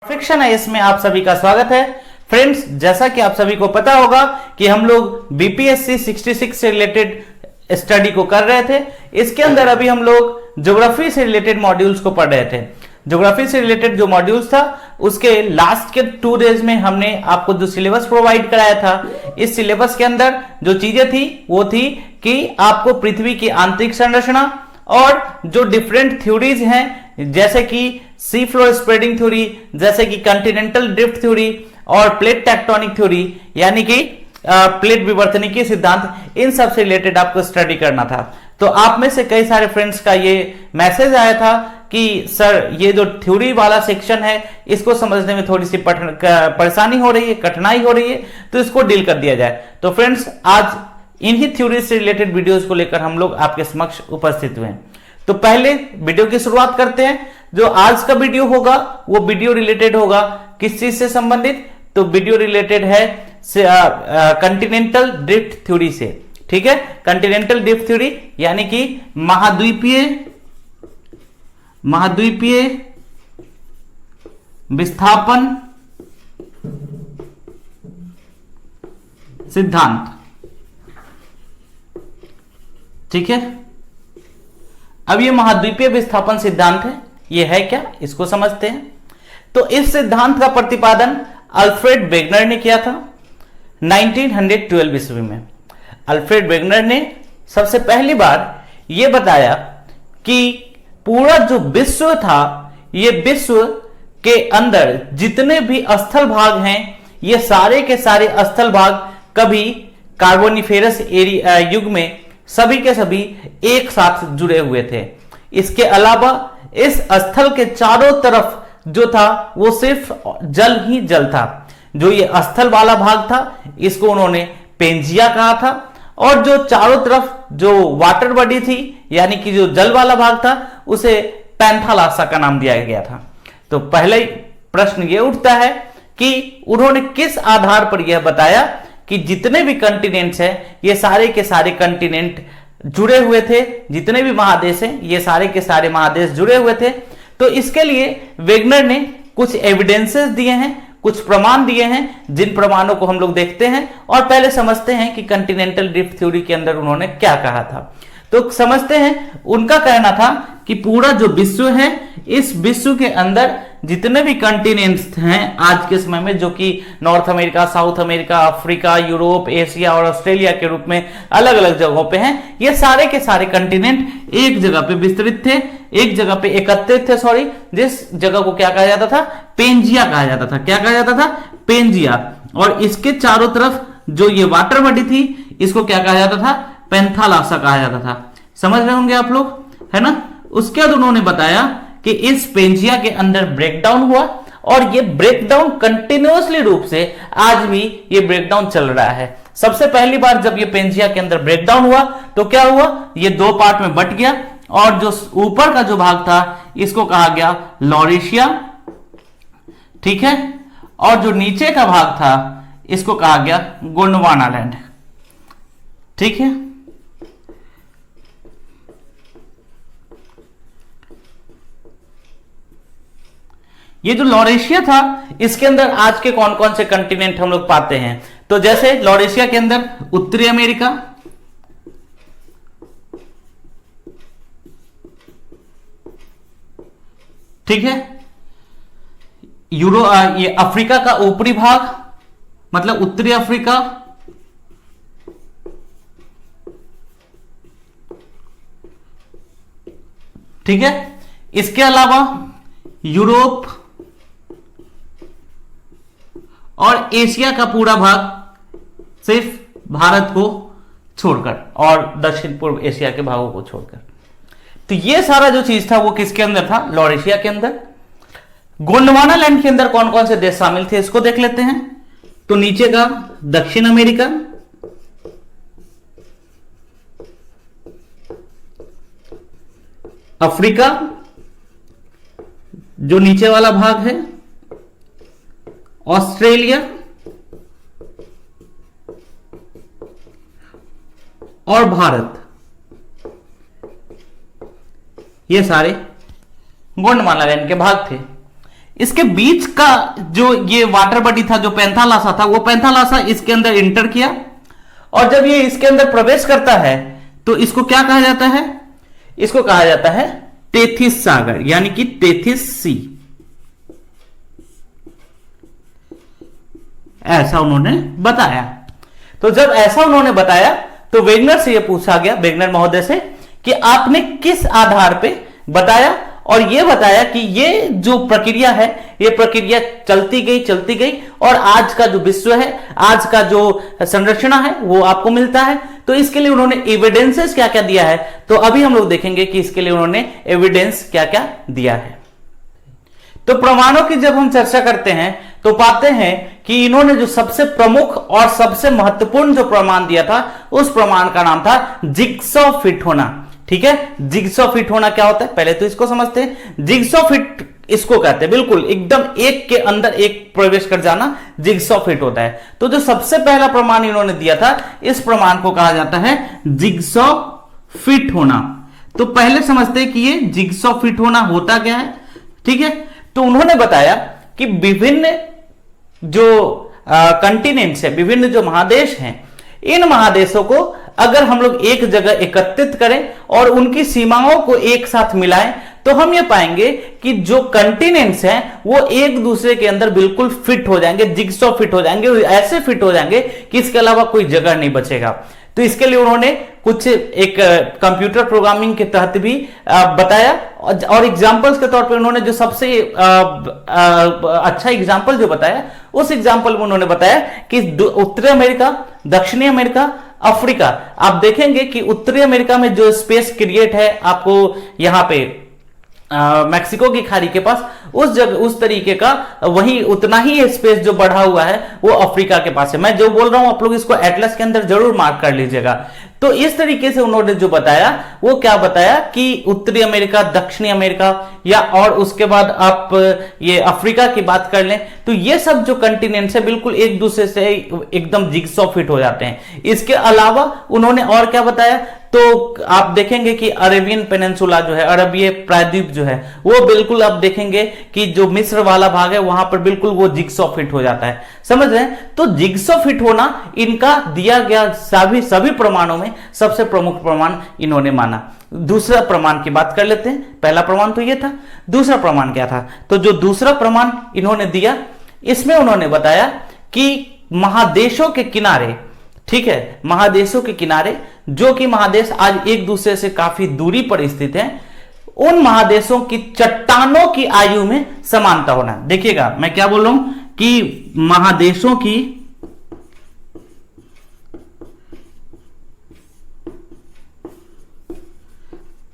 Perfection है, इसमें आप सभी का स्वागत है। फ्रेंड्स, जैसा कि आप सभी को पता होगा कि हम लोग बीपीएससी 66 से रिलेटेड स्टडी को कर रहे थे। इसके अंदर अभी हम लोग ज्योग्राफी से रिलेटेड मॉड्यूल्स को पढ़ रहे थे। ज्योग्राफी से रिलेटेड जो मॉड्यूल्स था उसके लास्ट के 2 डेज में हमने आपको जो सिलेबस प्रोवाइड कराया था, इस सिलेबस के अंदर जो चीजें थी वो थी कि आपको पृथ्वी की आंतरिक संरचना और जो डिफरेंट थ्योरीज हैं जैसे कि सी फ्लोर स्प्रेडिंग थ्योरी, जैसे कि कंटिनेंटल ड्रिफ्ट थ्योरी और प्लेट टेक्टोनिक थ्योरी यानी कि प्लेट विवर्तनिकी सिद्धांत, इन सब से रिलेटेड आपको स्टडी करना था। तो आप में से कई सारे फ्रेंड्स का ये मैसेज आया था कि सर ये जो थ्योरी वाला सेक्शन है इसको समझने में थोड़ी सी परेशानी हो रही है, कठिनाई हो रही है, तो इसको डील कर दिया जाए। तो फ्रेंड्स, आज इन्हीं थ्योरी से रिलेटेड वीडियोस को लेकर हम लोग आपके समक्ष उपस्थित हुए हैं। तो पहले वीडियो की शुरुआत करते हैं। जो आज का वीडियो होगा वो वीडियो रिलेटेड होगा किस चीज से संबंधित, तो वीडियो रिलेटेड है कंटिनेंटल ड्रिफ्ट थ्योरी से। ठीक है, कंटिनेंटल ड्रिफ्ट थ्योरी यानी कि महाद्वीपीय विस्थापन सिद्धांत। ठीक है, अब ये महाद्वीपीय विस्थापन सिद्धांत है, ये है क्या, इसको समझते हैं। तो इस सिद्धांत का प्रतिपादन अल्फ्रेड वेगनर ने किया था 1912 ईस्वी में। अल्फ्रेड वेगनर ने सबसे पहली बार यह बताया कि पूरा जो विश्व था, ये विश्व के अंदर जितने भी स्थल भाग हैं, ये सारे के सारे स्थल भाग कभी कार्बोनिफेरस युग में सभी के सभी एक साथ जुड़े हुए थे। इसके अलावा इस स्थल के चारों तरफ जो था वो सिर्फ जल ही जल था। जो ये स्थल वाला भाग था इसको उन्होंने पेंजिया कहा था, और जो चारों तरफ जो वाटर बॉडी थी यानी कि जो जल वाला भाग था उसे पैंथालासा का नाम दिया गया था। तो पहले प्रश्न ये उठता है कि उन्होंने किस आधार पर यह बताया कि जितने भी कंटिनेंट्स हैं ये सारे के सारे कंटिनेंट जुड़े हुए थे, जितने भी महादेश हैं ये सारे के सारे महादेश जुड़े हुए थे। तो इसके लिए वेगनर ने कुछ एविडेंसेस दिए हैं, कुछ प्रमाण दिए हैं, जिन प्रमाणों को हम लोग देखते हैं और पहले समझते हैं कि कंटिनेंटल ड्रिफ्ट थ्योरी के अंदर उन्होंने क्या कहा था। तो समझते हैं, उनका कहना था कि पूरा जो विश्व है, इस विश्व के अंदर जितने भी कंटिनेंट्स हैं आज के समय में, जो कि north America, south America, Africa, Europe, Asia और ऑस्ट्रेलिया के रूप में अलग अलग जगहों पे हैं, ये सारे के सारे कंटिनेंट एक जगह पे विस्तृत थे, एक जगह पे एकत्रित थे। सॉरी, जिस जगह को क्या कहा जाता था, पेंजिया कहा जाता था। क्या कहा जाता था, पेंजिया। और इसके चारों तरफ जो ये वाटर बॉडी थी इसको क्या कहा जाता था, पैंथालासा कहा जाता था। समझ रहे होंगे आप लोग, है ना। उसके बाद उन्होंने बताया कि इस पेंजिया के अंदर ब्रेकडाउन हुआ, और ये ब्रेकडाउन कंटिन्यूअसली रूप से आज भी ये ब्रेकडाउन चल रहा है। सबसे पहली बार जब ये पेंजिया के अंदर ब्रेकडाउन हुआ तो क्या हुआ, ये 2 पार्ट में बट गया, और जो ऊपर का जो भाग था इसको कहा गया लॉरेशिया, ठीक है, और जो नीचे का भाग था इसको कहा गया गोंडवानालैंड। ठीक है, ये जो लॉरेशिया था इसके अंदर आज के कौन कौन से कंटिनेंट हम लोग पाते हैं, तो जैसे लॉरेशिया के अंदर उत्तरी अमेरिका, ठीक है, ये अफ्रीका का ऊपरी भाग मतलब उत्तरी अफ्रीका, ठीक है, इसके अलावा यूरोप और एशिया का पूरा भाग सिर्फ भारत को छोड़कर और दक्षिण पूर्व एशिया के भागों को छोड़कर। तो ये सारा जो चीज था वो किसके अंदर था, लॉरेशिया के अंदर। गोंडवानालैंड के अंदर कौन कौन से देश शामिल थे इसको देख लेते हैं। तो नीचे का दक्षिण अमेरिका, अफ्रीका जो नीचे वाला भाग है, ऑस्ट्रेलिया और भारत, ये सारे गोंडवाना लैंड के भाग थे। इसके बीच का जो ये वाटर बॉडी था, जो पैंथालासा था, वो पैंथालासा इसके अंदर इंटर किया, और जब ये इसके अंदर प्रवेश करता है तो इसको क्या कहा जाता है? इसको कहा जाता है टेथिस सागर, यानी कि टेथिस सी। ऐसा उन्होंने बताया। तो जब ऐसा उन्होंने बताया तो वेगनर से यह पूछा गया, वेगनर महोदय से, कि आपने किस आधार पे बताया, और यह बताया कि ये जो प्रक्रिया है, ये प्रक्रिया चलती गई और आज का जो विश्व है, आज का जो संरचना है, वो आपको मिलता है। तो इसके लिए उन्होंने एविडेंसेस क्या क्या दिया है, तो अभी हम लोग देखेंगे कि इसके लिए उन्होंने एविडेंस क्या क्या दिया है। तो प्रमाणों की जब हम चर्चा करते हैं तो पाते हैं कि इन्होंने जो सबसे प्रमुख और सबसे महत्वपूर्ण जो प्रमाण दिया था, उस प्रमाण का नाम था जिगसॉ फिट होना। ठीक है, जिगसॉ फिट होना क्या होता है पहले तो इसको समझते हैं। जिगसॉ फिट इसको कहते हैं, बिल्कुल एकदम एक के अंदर एक प्रवेश कर जाना जिगसॉ फिट होता है। तो जो सबसे पहला प्रमाण इन्होंने दिया था, इस प्रमाण को कहा जाता है जिगसॉ फिट होना। तो पहले समझते हैं कि ये जिगसॉ फिट होना होता क्या है। ठीक है, तो उन्होंने बताया कि विभिन्न जो कंटिनेंट्स है, विभिन्न जो महादेश हैं, इन महादेशों को अगर हम लोग एक जगह एकत्रित करें और उनकी सीमाओं को एक साथ मिलाएं तो हम ये पाएंगे कि जो कंटिनेंट्स हैं वो एक दूसरे के अंदर बिल्कुल फिट हो जाएंगे, जिगसॉ फिट हो जाएंगे, ऐसे फिट हो जाएंगे कि इसके अलावा कोई जगह नहीं बचेगा। तो इसके लिए उन्होंने कुछ एक कंप्यूटर प्रोग्रामिंग के तहत भी बताया, और एग्जांपल्स के तौर पे उन्होंने जो सबसे अच्छा एग्जांपल जो बताया, उस एग्जांपल में उन्होंने बताया कि उत्तरी अमेरिका, दक्षिणी अमेरिका, अफ्रीका, आप देखेंगे कि उत्तरी अमेरिका में जो स्पेस क्रिएट है आपको यहां पे मैक्सिको की खाड़ी के पास, उस जगह उस तरीके का वही उतना ही स्पेस जो बढ़ा हुआ है वो अफ्रीका के पास है। मैं जो बोल रहा हूं आप लोग इसको एटलस के अंदर जरूर मार्क कर लीजिएगा। तो इस तरीके से उन्होंने जो बताया वो क्या बताया कि उत्तरी अमेरिका, दक्षिणी अमेरिका, या और उसके बाद आप ये अफ्रीका की बात कर लें तो ये सब जो कंटिनेंट्स है बिल्कुल एक दूसरे से एकदम जिगसॉ फिट हो जाते हैं। इसके अलावा उन्होंने और क्या बताया, तो आप देखेंगे कि अरेबियन पेनिनसुला जो है, अरबीय प्रायद्वीप जो है, वो बिल्कुल आप देखेंगे कि जो मिस्र वाला भाग है वहां पर बिल्कुल वो जिगसॉ फिट हो जाता है। समझ रहे हैं? तो जिगसॉ फिट होना इनका दिया गया सभी प्रमाणों में सबसे प्रमुख प्रमाण इन्होंने माना। दूसरा प्रमाण की बात कर लेते हैं। पहला प्रमाण तो ये था, दूसरा प्रमाण क्या था? तो जो दूसरा प्रमाण इन्होंने दिया, इसमें उन्होंने बताया कि महादेशों के किनारे, ठीक है, महादेशों के किनारे, जो कि महादेश आज एक दूसरे से काफी दूरी पर स्थित हैं, उन महादेशों की चट्टानों की आयु में समानता होना। देखिएगा मैं क्या बोल रहा हूं कि महादेशों की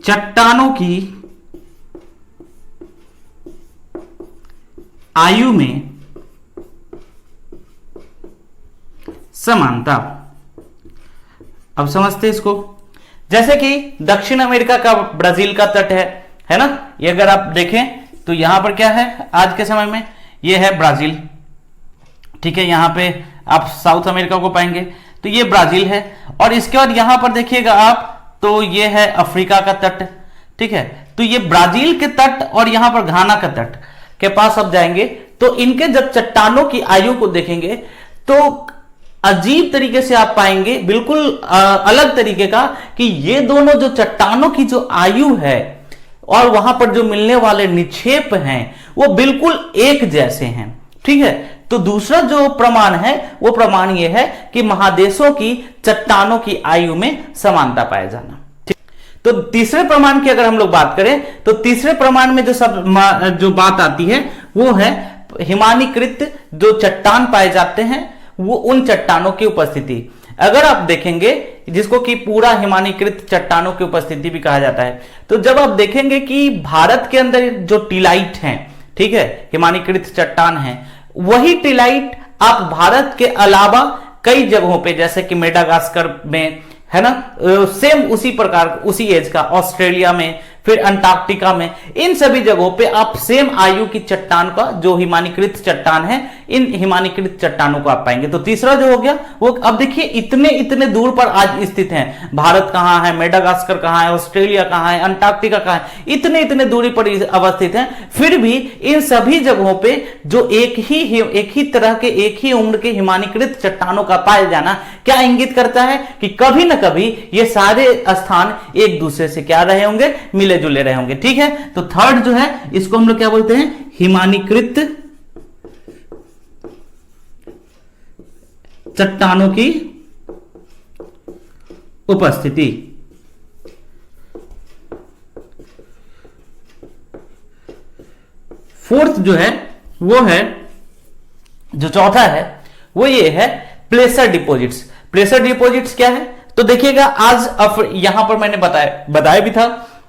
चट्टानों की आयु में समानता। अब समझते इसको। जैसे कि दक्षिण अमेरिका का ब्राजील का तट है ना, ये अगर आप देखें तो यहां पर क्या है आज के समय में, ये है ब्राजील। ठीक है, यहां पे आप साउथ अमेरिका को पाएंगे, तो ये ब्राजील है। और इसके बाद यहां पर देखिएगा आप, तो ये है अफ्रीका का तट। ठीक है, तो ये ब्राजील के तट और यहां पर घाना का तट के पास आप जाएंगे तो इनके जब चट्टानों की आयु को देखेंगे तो अजीब तरीके से आप पाएंगे, बिल्कुल अलग तरीके का, कि ये दोनों जो चट्टानों की जो आयु है और वहां पर जो मिलने वाले निक्षेप हैं वो बिल्कुल एक जैसे हैं। ठीक है, तो दूसरा जो प्रमाण है वो प्रमाण ये है कि महादेशों की चट्टानों की आयु में समानता पाया जाना। तो तीसरे प्रमाण की अगर हम लोग बात करें तो तीसरे प्रमाण में जो बात आती है वो है हिमानीकृत जो चट्टान पाए जाते हैं, वो उन चट्टानों की उपस्थिति। अगर आप देखेंगे, जिसको कि पूरा हिमानीकृत चट्टानों की उपस्थिति भी कहा जाता है, तो जब आप देखेंगे कि भारत के अंदर जो टिलाइट हैं, ठीक है, हिमानीकृत चट्टान है, वही टिलाइट आप भारत के अलावा कई जगहों पे, जैसे कि मेडागास्कर में है ना, सेम उसी प्रकार उसी एज का, ऑस्ट्रेलिया में, फिर अंटार्कटिका में, इन सभी जगहों पे आप सेम आयु की चट्टान का जो हिमानीकृत चट्टान है इन हिमानीकृत चट्टानों को आप पाएंगे। तो तीसरा जो हो गया वो, अब देखिए इतने इतने दूर पर आज स्थित हैं। भारत कहां है, मेडागास्कर कहां है, ऑस्ट्रेलिया कहां है, अंटार्कटिका कहां है, इतने इतने दूरी पर अवस्थित हैं। फिर भी इन सभी जगहों पे जो एक ही तरह के, एक ही उम्र के हिमानीकृत चट्टानों का पाया जाना क्या इंगित करता है कि कभी ना कभी ये सारे स्थान एक दूसरे से क्या रहे होंगे, मिले जुले रहे होंगे। ठीक है, तो थर्ड जो है इसको हम लोग क्या बोलते हैं, हिमानीकृत चट्टानों की उपस्थिति। फोर्थ जो है वो है, जो चौथा है वो ये है प्लेसर डिपॉजिट्स। प्लेसर डिपॉजिट्स क्या है, तो देखिएगा आज यहां पर मैंने बताया भी था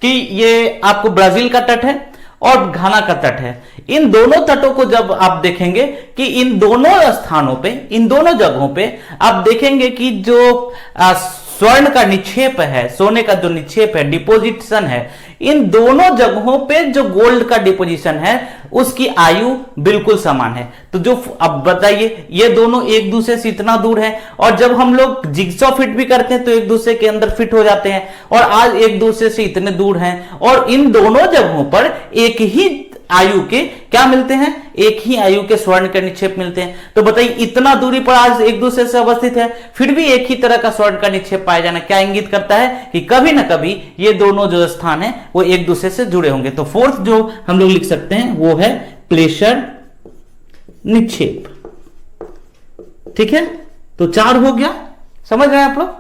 कि ये आपको ब्राजील का तट है और घाना का तट है। इन दोनों तटों को जब आप देखेंगे कि इन दोनों स्थानों पे, इन दोनों जगहों पे आप देखेंगे कि जो स्वर्ण का निक्षेप है, सोने का जो निक्षेप है, डिपोजिशन है, इन दोनों जगहों पे जो गोल्ड का डिपोजिशन है उसकी आयु बिल्कुल समान है। तो जो अब बताइए, ये दोनों एक दूसरे से इतना दूर है, और जब हम लोग जिग्सॉ फिट भी करते हैं तो एक दूसरे के अंदर फिट हो जाते हैं, और आज एक दूसरे से इतने दूर हैं, और इन दोनों जगहों पर एक ही आयु के क्या मिलते हैं, एक ही आयु के स्वर्ण के निक्षेप मिलते हैं। तो बताइए इतना दूरी पर आज एक दूसरे से अवस्थित है, फिर भी एक ही तरह का स्वर्ण का निक्षेप पाया जाना क्या इंगित करता है कि कभी ना कभी ये दोनों जो स्थान है वो एक दूसरे से जुड़े होंगे। तो फोर्थ जो हम लोग लिख सकते हैं वो है प्लेसर निक्षेप। ठीक है, तो 4 हो गया, समझ रहे हैं आप लोग।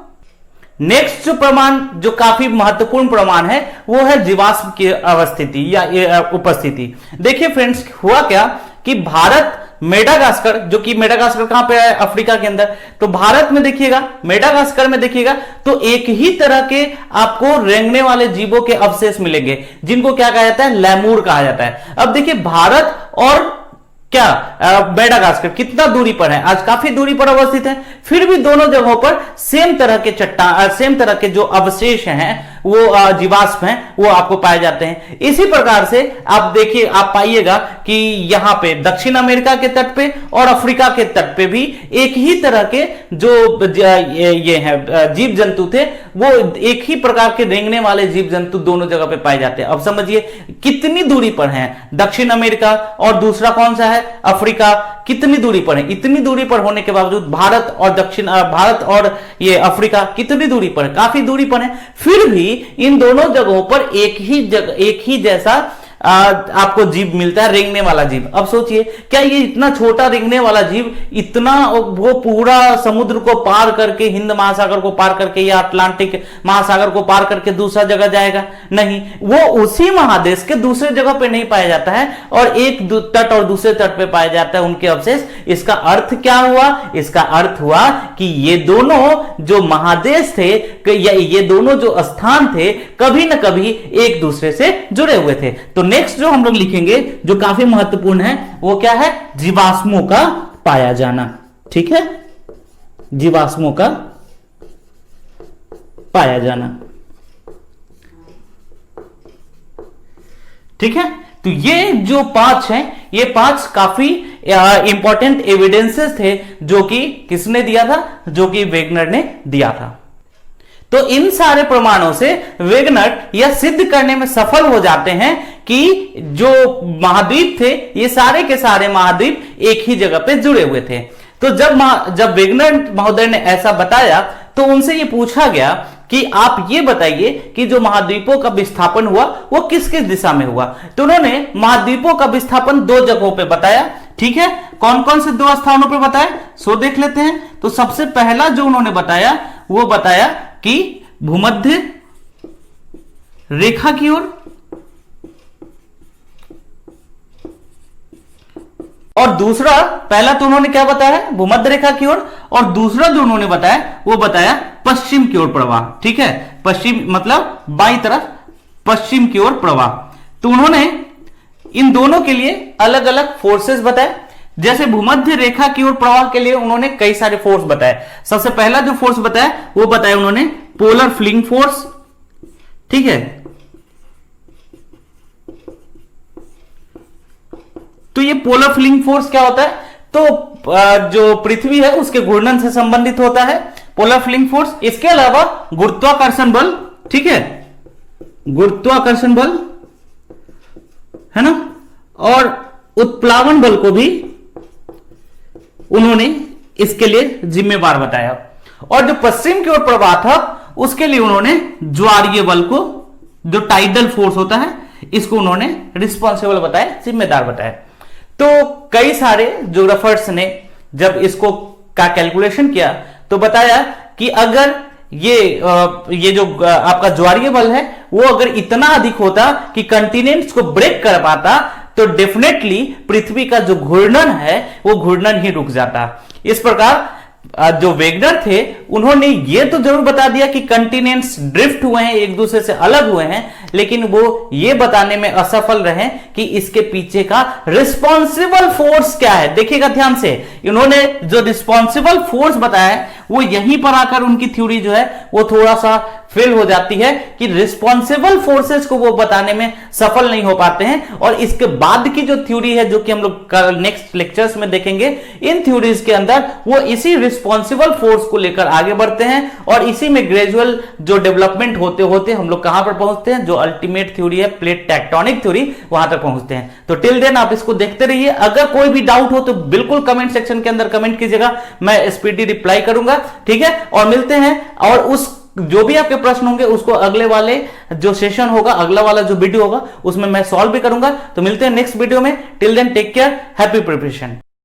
नेक्स्ट जो प्रमाण, जो काफी महत्वपूर्ण प्रमाण है, वो है जीवाश्म की अवस्थिति या उपस्थिति। देखिए फ्रेंड्स, हुआ क्या कि भारत मेडागास्कर, जो कि मेडागास्कर कहां पे है, अफ्रीका के अंदर, तो भारत में देखिएगा, मेडागास्कर में देखिएगा तो एक ही तरह के आपको रेंगने वाले जीवों के अवशेष मिलेंगे, जिनको क्या कहा जाता है, लैमूर कहा जाता है। अब देखिए भारत और क्या मेडागास्कर कितना दूरी पर है, आज काफी दूरी पर अवस्थित है, फिर भी दोनों जगहों पर सेम तरह के चट्टान, सेम तरह के जो अवशेष हैं, वो जीवाश्म हैं, वो आपको पाए जाते हैं। इसी प्रकार से आप देखिए, आप पाइएगा कि यहां पे दक्षिण अमेरिका के तट पे और अफ्रीका के तट पे भी एक ही तरह के जो ये है जीव जंतु थे, वो एक ही प्रकार के रेंगने वाले जीव जंतु दोनों जगह पे पाए जाते हैं। अब समझिए कितनी दूरी पर हैं दक्षिण अमेरिका और दूसरा कौन सा है, अफ्रीका, कितनी दूरी पर है। इतनी दूरी पर होने के बावजूद भारत और ये अफ्रीका कितनी दूरी पर है, काफी दूरी पर है, फिर भी इन दोनों जगहों पर एक ही जैसा आपको जीव मिलता है, रेंगने वाला जीव। अब सोचिए, क्या ये इतना छोटा रेंगने वाला जीव इतना वो पूरा समुद्र को पार करके, हिंद महासागर को पार करके या अटलांटिक महासागर को पार करके दूसरा जगह जाएगा? नहीं, वो उसी महादेश के दूसरे जगह पे नहीं पाया जाता है और एक तट और दूसरे तट पे पाया जाता है उनके अवशेष। इसका अर्थ क्या हुआ? इसका अर्थ हुआ कि ये दोनों जो महादेश थे, ये दोनों जो स्थान थे, कभी ना कभी एक दूसरे से जुड़े हुए थे। तो नेक्स्ट जो हम लोग लिखेंगे, जो काफी महत्वपूर्ण है, वो क्या है? जीवाश्मों का पाया जाना। ठीक है, जीवाश्मों का पाया जाना। ठीक है, तो ये जो 5 हैं, ये 5 काफी इंपॉर्टेंट एविडेंसेस थे जो कि किसने दिया था? जो कि वेगनर ने दिया था। तो इन सारे प्रमाणों से वेगनर यह सिद्ध करने में सफल हो जाते हैं कि जो महाद्वीप थे, ये सारे के सारे महाद्वीप एक ही जगह पे जुड़े हुए थे। तो जब वेगनर महोदय ने ऐसा बताया तो उनसे ये पूछा गया कि आप ये बताइए कि जो महाद्वीपों का विस्थापन हुआ वो किस किस दिशा में हुआ। तो उन्होंने महाद्वीपों का विस्थापन 2 जगहों पे बताया। ठीक है, कौन कौन से 2 स्थानों पे बताया, सो देख लेते हैं। तो सबसे पहला जो उन्होंने बताया, वो बताया कि भूमध्य रेखा की ओर, और दूसरा, पहला तो उन्होंने क्या बताया, भूमध्य रेखा की ओर, और दूसरा जो उन्होंने बताया वो बताया पश्चिम की ओर प्रवाह। ठीक है, पश्चिम मतलब बाईं तरफ पश्चिम की ओर प्रवाह। तो उन्होंने इन दोनों के लिए अलग अलग फोर्सेस बताए। जैसे भूमध्य रेखा की ओर प्रवाह के लिए उन्होंने कई सारे फोर्स बताए। सबसे पहला जो फोर्स बताया वो बताया उन्होंने पोलर फ्लिंग फोर्स। ठीक है, तो ये पोलर फ्लिंग फोर्स क्या होता है? तो जो पृथ्वी है उसके घूर्णन से संबंधित होता है पोलर फ्लिंग फोर्स। इसके अलावा गुरुत्वाकर्षण बल, ठीक है, गुरुत्वाकर्षण बल है ना, और उत्प्लावन बल को भी उन्होंने इसके लिए जिम्मेवार बताया। और जो पश्चिम की ओर प्रवाह था उसके लिए उन्होंने ज्वारीय बल को, जो टाइडल फोर्स होता है, इसको उन्होंने रिस्पॉन्सिबल बताया, जिम्मेदार बताया। तो कई सारे ज्योग्राफर्स ने जब इसको का कैलकुलेशन किया तो बताया कि अगर ये जो आपका ज्वारीय बल है वो अगर इतना अधिक होता कि कंटिनेंट्स को ब्रेक कर पाता तो डेफिनेटली पृथ्वी का जो घूर्णन है वो घूर्णन ही रुक जाता। इस प्रकार जो वेगनर थे उन्होंने ये तो जरूर बता दिया कि कंटिनेंट्स ड्रिफ्ट हुए हैं, एक दूसरे से अलग हुए हैं, लेकिन वो ये बताने में असफल रहे कि इसके पीछे का रिस्पॉन्सिबल फोर्स क्या है। देखिएगा ध्यान से, इन्होंने जो रिस्पॉन्सिबल फोर्स बताया है वो यहीं पर आकर उनकी थ्योरी जो है वो थोड़ा सा फेल हो जाती है कि रिस्पॉन्सिबल फोर्सेस को वो बताने में सफल नहीं हो पाते हैं। और इसके बाद की जो थ्योरी है, जो कि हम लोग नेक्स्ट लेक्चर्स में देखेंगे, इन थ्योरीज के अंदर वो इसी रिस्पॉन्सिबल फोर्स को लेकर आगे बढ़ते हैं और इसी में ग्रेजुअल जो डेवलपमेंट होते होते हम लोग कहां पर पहुंचते हैं, जो अल्टीमेट थ्योरी है प्लेट टेक्टोनिक थ्योरी, वहां तक पहुंचते हैं। तो टिल देन आप इसको देखते रहिए। अगर कोई भी डाउट हो तो बिल्कुल कमेंट सेक्शन के अंदर कमेंट कीजिएगा, मैं स्पीडी रिप्लाई करूंगा, ठीक है। और मिलते हैं, और उस जो भी आपके प्रश्न होंगे उसको अगले वाले जो सेशन होगा, अगला वाला जो वीडियो होगा उसमें मैं सॉल्व भी करूंगा। तो मिलते हैं नेक्स्ट वीडियो में। Till then take care, happy preparation.